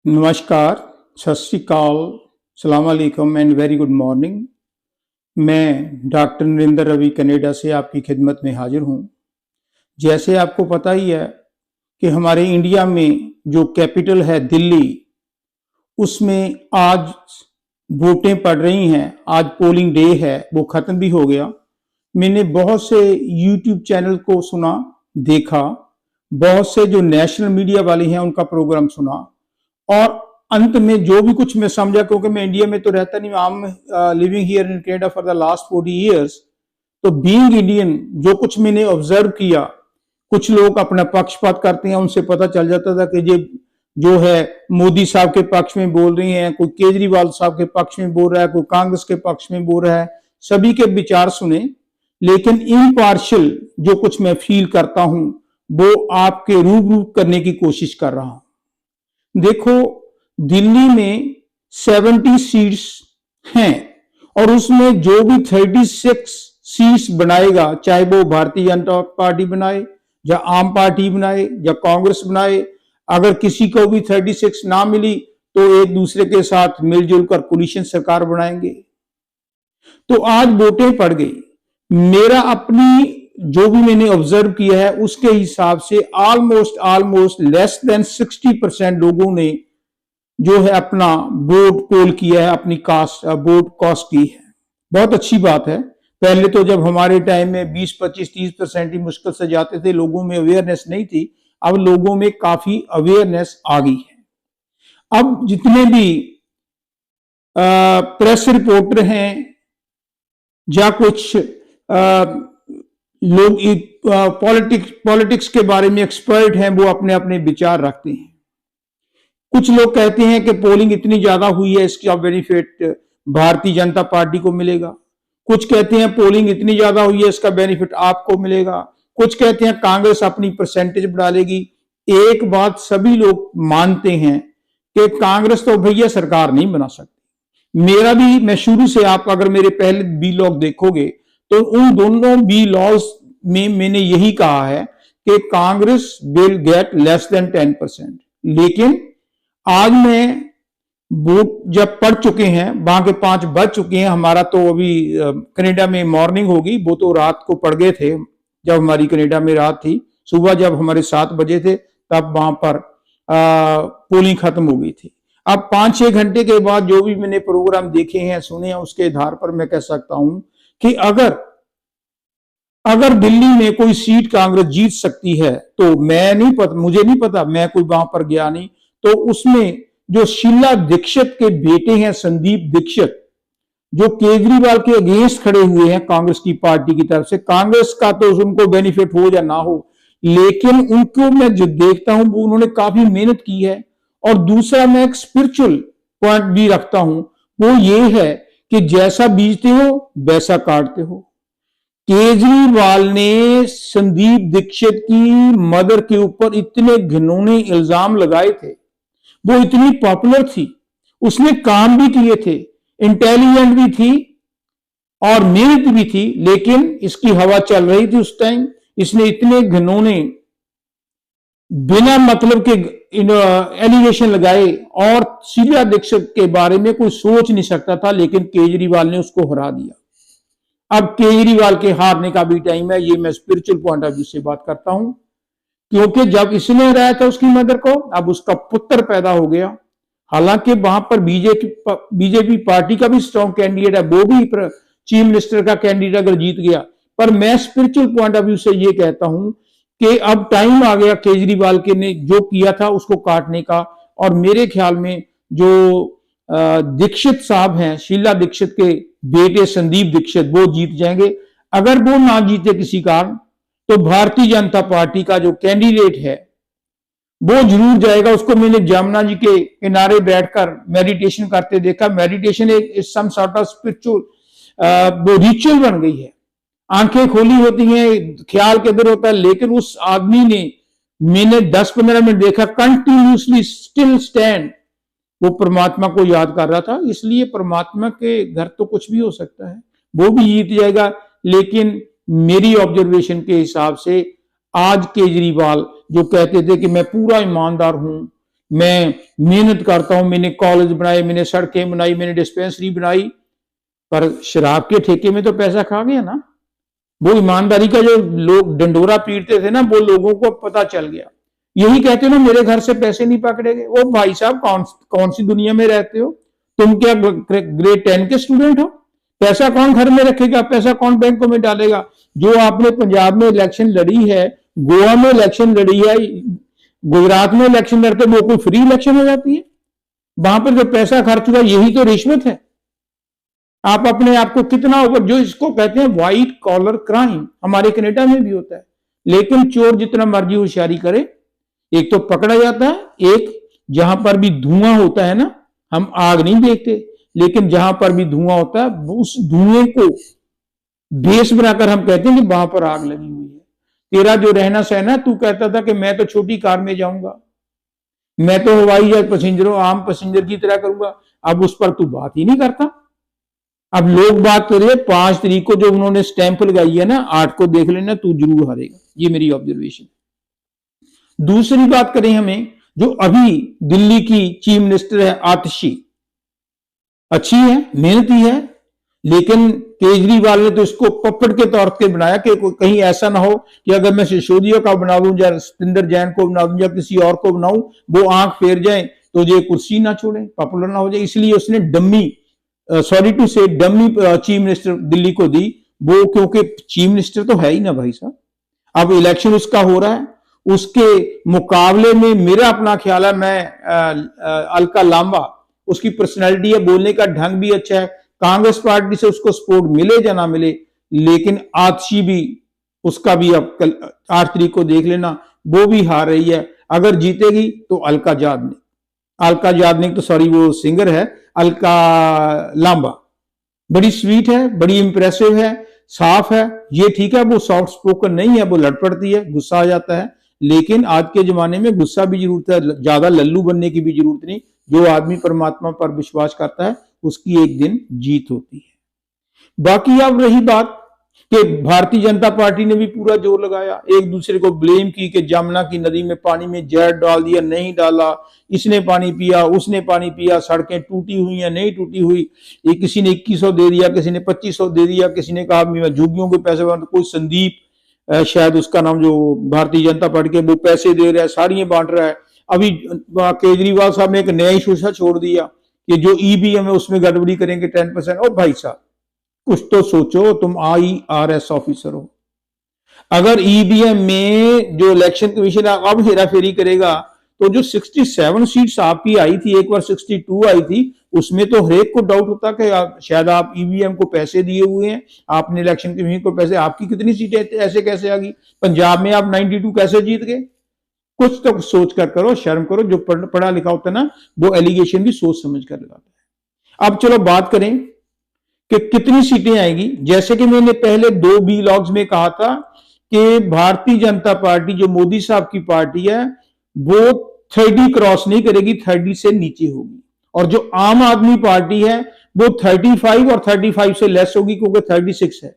नमस्कार, सत श्री अकाल, सलाम अलैकुम एंड वेरी गुड मॉर्निंग। मैं डॉक्टर नरेंद्र रवि कनाडा से आपकी खिदमत में हाजिर हूँ। जैसे आपको पता ही है कि हमारे इंडिया में जो कैपिटल है दिल्ली, उसमें आज वोटें पड़ रही हैं। आज पोलिंग डे है, वो ख़त्म भी हो गया। मैंने बहुत से यूट्यूब चैनल को सुना, देखा, बहुत से जो नेशनल मीडिया वाले हैं उनका प्रोग्राम सुना, और अंत में जो भी कुछ मैं समझा, क्योंकि मैं इंडिया में तो रहता नहीं, I am living here in Canada for the last 40 years. तो बीइंग इंडियन जो कुछ मैंने ऑब्जर्व किया, कुछ लोग अपना पक्षपात करते हैं, उनसे पता चल जाता था कि ये जो है मोदी साहब के पक्ष में बोल रही हैं, कोई केजरीवाल साहब के पक्ष में बोल रहा है, कोई कांग्रेस के पक्ष में बोल रहा है। सभी के विचार सुने, लेकिन इम्पार्शियल जो कुछ मैं फील करता हूं वो आपके रूबरू करने की कोशिश कर रहा हूं। देखो, दिल्ली में 70 सीट्स हैं और उसमें जो भी 36 सीट्स बनाएगा, चाहे वो भारतीय जनता पार्टी बनाए या आम पार्टी बनाए या कांग्रेस बनाए, अगर किसी को भी 36 ना मिली तो एक दूसरे के साथ मिलजुल कर कोलिशन सरकार बनाएंगे। तो आज वोटें पड़ गई। मेरा अपनी जो भी मैंने ऑब्जर्व किया है उसके हिसाब से ऑलमोस्ट लेस देन 60% लोगों ने जो है अपना वोट पोल किया है, अपनी वोट कास्ट की है। बहुत अच्छी बात है। पहले तो जब हमारे टाइम में 20, 25, 30% ही मुश्किल से जाते थे, लोगों में अवेयरनेस नहीं थी। अब लोगों में काफी अवेयरनेस आ गई है। अब जितने भी प्रेस रिपोर्टर हैं या कुछ लोग पॉलिटिक्स के बारे में एक्सपर्ट हैं, वो अपने अपने विचार रखते हैं। कुछ लोग कहते हैं कि पोलिंग इतनी ज्यादा हुई है, इसका बेनिफिट भारतीय जनता पार्टी को मिलेगा। कुछ कहते हैं पोलिंग इतनी ज्यादा हुई है, इसका बेनिफिट आपको मिलेगा। कुछ कहते हैं कांग्रेस अपनी परसेंटेज बढ़ा लेगी। एक बात सभी लोग मानते हैं कि कांग्रेस तो भैया सरकार नहीं बना सकती। मेरा भी, मैं शुरू से, आप अगर मेरे पहले बी लॉग देखोगे तो उन दोनों बी लॉज में मैंने यही कहा है कि Congress will get less than 10%। लेकिन आज मैं वोट जब पढ़ चुके हैं, वहां के 5 बज चुके हैं, हमारा तो अभी कनाडा में मॉर्निंग होगी, वो तो रात को पड़ गए थे जब हमारी कनाडा में रात थी। सुबह जब हमारे 7 बजे थे तब वहां पर पोलिंग खत्म हो गई थी। अब 5-6 घंटे के बाद जो भी मैंने प्रोग्राम देखे हैं, सुने हैं, उसके आधार पर मैं कह सकता हूं कि अगर दिल्ली में कोई सीट कांग्रेस जीत सकती है, तो मुझे नहीं पता, मैं कोई वहां पर गया नहीं, तो उसमें जो शीला दीक्षित के बेटे हैं, संदीप दीक्षित, जो केजरीवाल के अगेंस्ट खड़े हुए हैं कांग्रेस की पार्टी की तरफ से, कांग्रेस का तो उनको बेनिफिट हो या ना हो, लेकिन उनको मैं जो देखता हूं वो उन्होंने काफी मेहनत की है। और दूसरा, मैं एक स्पिरिचुअल पॉइंट भी रखता हूं, वो ये है कि जैसा बीजते हो वैसा काटते हो। केजरीवाल ने संदीप दीक्षित की मदर के ऊपर इतने घिनौने इल्जाम लगाए थे, वो इतनी पॉपुलर थी, उसने काम भी किए थे, इंटेलिजेंट भी थी और मेहनत भी थी, लेकिन इसकी हवा चल रही थी उस टाइम। इसने इतने घिनौने बिना मतलब के एलिगेशन लगाए और शीला दीक्षित के बारे में कोई सोच नहीं सकता था, लेकिन केजरीवाल ने उसको हरा दिया। अब केजरीवाल के हारने का भी टाइम है, ये मैं स्पिरिचुअल पॉइंट ऑफ व्यू से बात करता हूं, क्योंकि जब इसने हराया था उसकी मदर को, अब उसका पुत्र पैदा हो गया। हालांकि वहां पर बीजेपी पार्टी का भी स्ट्रॉन्ग कैंडिडेट है, वो भी चीफ मिनिस्टर का कैंडिडेट अगर जीत गया। पर मैं स्पिरिचुअल पॉइंट ऑफ व्यू से ये कहता हूं कि अब टाइम आ गया केजरीवाल के ने जो किया था उसको काटने का। और मेरे ख्याल में जो दीक्षित साहब हैं, शीला दीक्षित के बेटे संदीप दीक्षित, वो जीत जाएंगे। अगर वो ना जीते किसी कारण, तो भारतीय जनता पार्टी का जो कैंडिडेट है वो जरूर जाएगा। उसको मैंने जमुना जी के किनारे बैठकर मेडिटेशन करते देखा। मेडिटेशन एक सम सॉर्ट ऑफ स्पिरिचुअल वो रिचुअल बन गई है। आंखें खोली होती हैं, ख्याल किधर होता है, लेकिन उस आदमी ने, मैंने 10-15 मिनट देखा, कंटिन्यूसली स्टिल स्टैंड, वो परमात्मा को याद कर रहा था। इसलिए परमात्मा के घर तो कुछ भी हो सकता है, वो भी जीत जाएगा। लेकिन मेरी ऑब्जर्वेशन के हिसाब से आज केजरीवाल जो कहते थे कि मैं पूरा ईमानदार हूं, मैं मेहनत करता हूं, मैंने कॉलेज बनाए, मैंने सड़कें बनाई, मैंने डिस्पेंसरी बनाई, पर शराब के ठेके में तो पैसा खा गया ना। वो ईमानदारी का जो लोग डंडोरा पीटते थे ना, वो लोगों को पता चल गया। यही कहते हो ना, मेरे घर से पैसे नहीं पकड़े गए। वो भाई साहब, कौन सी दुनिया में रहते हो? तुम क्या ग्रेड 10 के स्टूडेंट हो? पैसा कौन घर में रखेगा? पैसा कौन बैंकों में डालेगा? जो आपने पंजाब में इलेक्शन लड़ी है, गोवा में इलेक्शन लड़ी है, गुजरात में इलेक्शन लड़ते, वो कोई फ्री इलेक्शन हो जाती है? वहां पर जो पैसा खर्च हुआ, यही तो रिश्वत है। आप अपने आप को कितना ऊपर, जो इसको कहते हैं व्हाइट कॉलर क्राइम, हमारे कनाडा में भी होता है। लेकिन चोर जितना मर्जी होशियारी करे, एक तो पकड़ा जाता है, एक जहां पर भी धुआं होता है ना, हम आग नहीं देखते, लेकिन जहां पर भी धुआं होता है, उस धुएं को बेस बनाकर हम कहते हैं कि वहां पर आग लगी हुई है। तेरा जो रहना सहना, तू कहता था कि मैं तो छोटी कार में जाऊंगा, मैं तो हवाई जहाज पैसेंजरों आम पैसेंजर की तरह करूंगा, अब उस पर तू बात ही नहीं करता। अब लोग बात कर रहे हैं 5 तारीख को जो उन्होंने स्टैंप लगाई है ना, 8 को देख लेना, तू जरूर हारेगा। ये मेरी ऑब्जर्वेशन। दूसरी बात करें हमें, जो अभी दिल्ली की चीफ मिनिस्टर है आतिशी, अच्छी है, मेहनती है, लेकिन केजरीवाल ने तो इसको पप्पड़ के तौर पे बनाया कि कहीं ऐसा ना हो कि अगर मैं सिसोदिया का बना दूं या सतिंदर जैन को बना दूं या किसी और को बनाऊं, वो आंख फेर जाए तो ये कुर्सी ना छोड़े, पॉपुलर ना हो जाए। इसलिए उसने डम्मी, सॉरी टू से, डम्मी चीफ मिनिस्टर दिल्ली को दी। वो क्योंकि चीफ मिनिस्टर तो है ही ना भाई साहब। अब इलेक्शन उसका हो रहा है, उसके मुकाबले में मेरा अपना ख्याल है, मैं अलका लांबा, उसकी पर्सनैलिटी है, बोलने का ढंग भी अच्छा है, कांग्रेस पार्टी से उसको सपोर्ट मिले या ना मिले, लेकिन आतिशी भी, उसका भी अब कल 8 तारीख को देख लेना, वो भी हार रही है। अगर जीतेगी तो अलका याग्निक तो सॉरी, वो सिंगर है, अलका लांबा बड़ी स्वीट है, बड़ी इंप्रेसिव है, साफ है, ये ठीक है। वो सॉफ्ट स्पोकन नहीं है, वो लड़ पड़ती है, गुस्सा आ जाता है, लेकिन आज के जमाने में गुस्सा भी जरूरत है, ज्यादा लल्लू बनने की भी जरूरत नहीं। जो आदमी परमात्मा पर विश्वास करता है, उसकी एक दिन जीत होती है। बाकी अब रही बात कि भारतीय जनता पार्टी ने भी पूरा जोर लगाया, एक दूसरे को ब्लेम की कि जमुना की नदी में पानी में जहर डाल दिया, नहीं डाला, इसने पानी पिया, उसने पानी पिया, सड़कें टूटी हुई या नहीं टूटी हुई, एक किसी ने 2100 दे दिया, किसी ने 2500 दे दिया, किसी ने कहा मैं झुग्गियों के पैसे, कोई संदीप शायद उसका नाम, जो भारतीय जनता पार्टी के, वो पैसे दे रहा है, साड़ियां बांट रहा है। अभी केजरीवाल साहब ने एक नया ही शोषा छोड़ दिया कि जो ईवीएम है उसमें गड़बड़ी करेंगे 10%। ओ भाई साहब, कुछ तो सोचो, तुम IRS ऑफिसर हो। अगर ईवीएम में जो इलेक्शन कमीशन अब हेरा फेरी करेगा, तो जो 67 सीट्स आपकी आई थी, एक बार 62 आई थी, उसमें तो हरेक को डाउट होता कि शायद आप ईवीएम को पैसे दिए हुए हैं, आपने इलेक्शन कमीशन को पैसे, आपकी कितनी सीटें ऐसे कैसे आ गई? पंजाब में आप 92 कैसे जीत गए? कुछ तो सोच कर करो, शर्म करो। जो पढ़ा लिखा होता है ना, वो एलिगेशन भी सोच समझ कर लगाता है। अब चलो बात करें कि कितनी सीटें आएगी। जैसे कि मैंने पहले 2 व्लॉग्स में कहा था कि भारतीय जनता पार्टी, जो मोदी साहब की पार्टी है, वो 30 क्रॉस नहीं करेगी, 30 से नीचे होगी। और जो आम आदमी पार्टी है, वो 35 और 35 से लेस होगी, क्योंकि 36 है।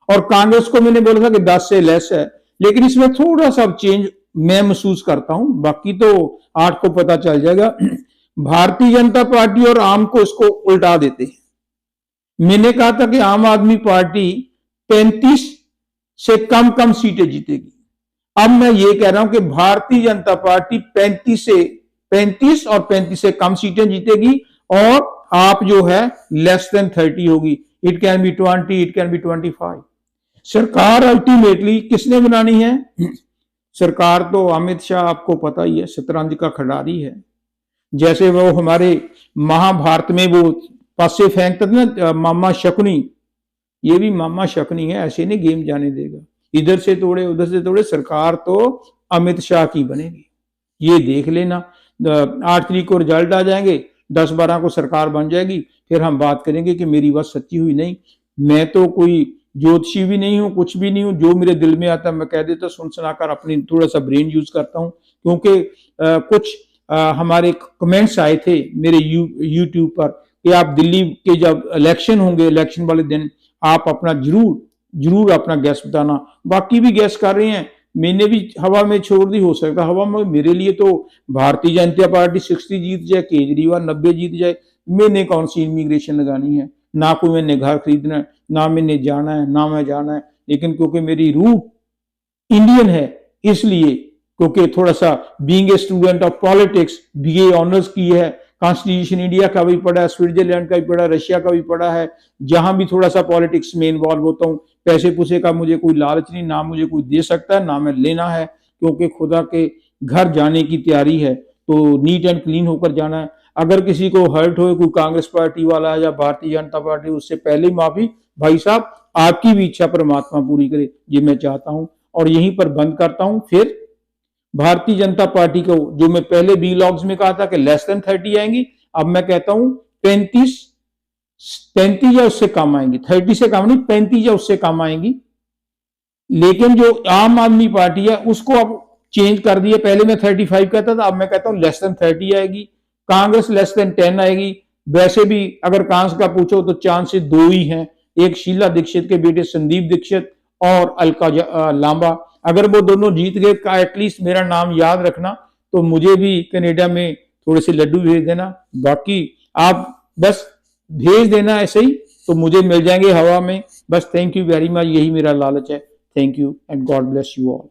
और कांग्रेस को मैंने बोला था कि 10 से लेस है, लेकिन इसमें थोड़ा सा चेंज मैं महसूस करता हूं, बाकी तो 8 को पता चल जाएगा। भारतीय जनता पार्टी और आम को इसको उल्टा देते हैं। मैंने कहा था कि आम आदमी पार्टी 35 से कम सीटें जीतेगी। अब मैं ये कह रहा हूं कि भारतीय जनता पार्टी 35 और 35 से कम सीटें जीतेगी, और आप जो है लेस देन 30 होगी। It can be 20, it can be 25। सरकार अल्टीमेटली किसने बनानी है? सरकार तो अमित शाह, आपको पता ही है, शतरंज का खिलाड़ी है। जैसे वो हमारे महाभारत में वो पासे फेंकते थे ना, मामा शकुनी, ये भी मामा शकुनी है, ऐसे नहीं गेम जाने देगा। इधर से तोड़े उधर से तोड़े, सरकार तो अमित शाह की बनेगी, ये देख लेना। 8 तारीख को रिजल्ट आ जाएंगे, 10-12 को सरकार बन जाएगी, फिर हम बात करेंगे कि मेरी बात सच्ची हुई नहीं। मैं तो कोई ज्योतिषी भी नहीं हूं, कुछ भी नहीं हूं, जो मेरे दिल में आता है मैं कह देता, सुन सुनाकर अपनी थोड़ा सा ब्रेन यूज करता हूं। क्योंकि कुछ हमारे कमेंट्स आए थे मेरे यूट्यूब पर कि आप दिल्ली के जब इलेक्शन होंगे, इलेक्शन वाले दिन आप अपना जरूर अपना गैस बताना। बाकी भी गैस कर रहे हैं, मैंने भी हवा में छोड़ दी, हो सकता हवा में मेरे लिए तो भारतीय जनता पार्टी 60 जीत जाए, केजरीवाल 90 जीत जाए, मैंने कौन सी इमिग्रेशन लगानी है, ना कोई मैंने घर खरीदना है, ना मैंने जाना है, ना मैं जाना है। लेकिन क्योंकि मेरी रूट इंडियन है, इसलिए क्योंकि थोड़ा सा being a student of politics, BA honours की है, कॉन्स्टिट्यूशन इंडिया का भी पढ़ा है, स्विट्जरलैंड का भी पढ़ा, रशिया का भी पढ़ा है, जहां भी थोड़ा सा पॉलिटिक्स में इन्वॉल्व होता हूं। पैसे पूसे का मुझे कोई लालच नहीं, ना मुझे कोई दे सकता है, ना मैं लेना है, क्योंकि खुदा के घर जाने की तैयारी है तो नीट एंड क्लीन होकर जाना है। अगर किसी को हर्ट हो, कोई कांग्रेस पार्टी वाला या भारतीय जनता पार्टी, उससे पहले माफी। भाई साहब, आपकी भी इच्छा परमात्मा पूरी करे, ये मैं चाहता हूं। और यहीं पर बंद करता हूं। फिर भारतीय जनता पार्टी को, जो मैं पहले बी लॉग्स में कहा था कि लेस देन 30 आएंगी, अब मैं कहता हूं 35 या उससे कम आएंगी। 30 से कम नहीं, 35 या उससे कम आएंगी। लेकिन जो आम आदमी पार्टी है उसको अब चेंज कर दिया। पहले मैं 35 कहता था, अब मैं कहता हूं लेस देन 30 आएगी। कांग्रेस लेस देन 10 आएगी। वैसे भी अगर कांग्रेस का पूछो तो चांसेस दो ही हैं, एक शीला दीक्षित के बेटे संदीप दीक्षित और अलका लांबा। अगर वो दोनों जीत गए, का एटलीस्ट मेरा नाम याद रखना, तो मुझे भी कनाडा में थोड़े से लड्डू भेज देना। बाकी आप बस भेज देना ऐसे ही, तो मुझे मिल जाएंगे हवा में। बस थैंक यू वेरी मच, यही मेरा लालच है। Thank you and God bless you all.